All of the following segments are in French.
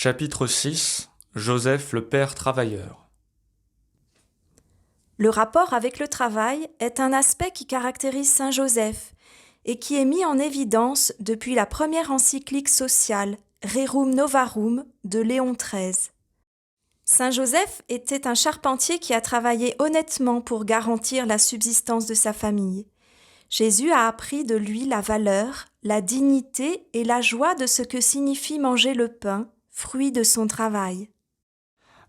Chapitre 6. Joseph le père travailleur. Le rapport avec le travail est un aspect qui caractérise Saint Joseph et qui est mis en évidence depuis la première encyclique sociale, Rerum Novarum, de Léon XIII. Saint Joseph était un charpentier qui a travaillé honnêtement pour garantir la subsistance de sa famille. Jésus a appris de lui la valeur, la dignité et la joie de ce que signifie manger le pain, fruit de son travail.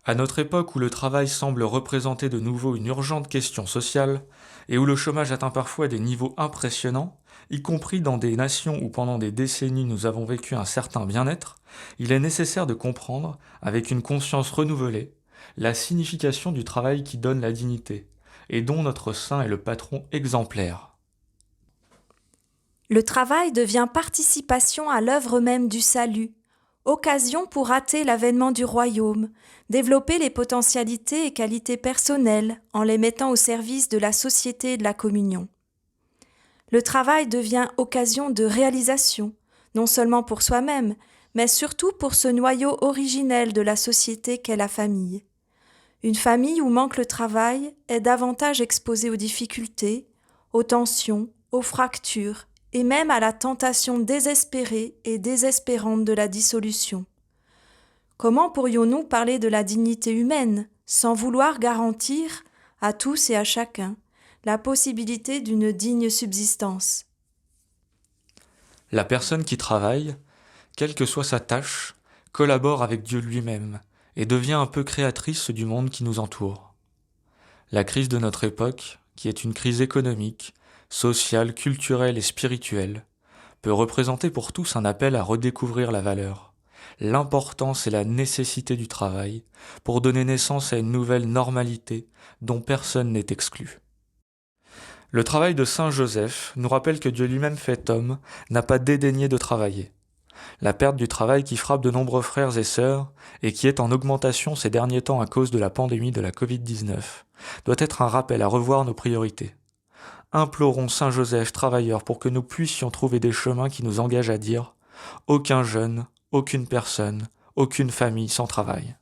À notre époque où le travail semble représenter de nouveau une urgente question sociale, et où le chômage atteint parfois des niveaux impressionnants, y compris dans des nations où pendant des décennies nous avons vécu un certain bien-être, il est nécessaire de comprendre, avec une conscience renouvelée, la signification du travail qui donne la dignité, et dont notre saint est le patron exemplaire. Le travail devient participation à l'œuvre même du salut, occasion pour hâter l'avènement du royaume, développer les potentialités et qualités personnelles en les mettant au service de la société et de la communion. Le travail devient occasion de réalisation, non seulement pour soi-même, mais surtout pour ce noyau originel de la société qu'est la famille. Une famille où manque le travail est davantage exposée aux difficultés, aux tensions, aux fractures, et même à la tentation désespérée et désespérante de la dissolution. Comment pourrions-nous parler de la dignité humaine sans vouloir garantir à tous et à chacun la possibilité d'une digne subsistance ? La personne qui travaille, quelle que soit sa tâche, collabore avec Dieu lui-même et devient un peu créatrice du monde qui nous entoure. La crise de notre époque, qui est une crise économique, sociale, culturelle et spirituelle, peut représenter pour tous un appel à redécouvrir la valeur, l'importance et la nécessité du travail pour donner naissance à une nouvelle normalité dont personne n'est exclu. Le travail de Saint Joseph nous rappelle que Dieu lui-même fait homme n'a pas dédaigné de travailler. La perte du travail qui frappe de nombreux frères et sœurs et qui est en augmentation ces derniers temps à cause de la pandémie de la Covid-19 doit être un rappel à revoir nos priorités. Implorons Saint Joseph travailleur pour que nous puissions trouver des chemins qui nous engagent à dire « Aucun jeune, aucune personne, aucune famille sans travail ».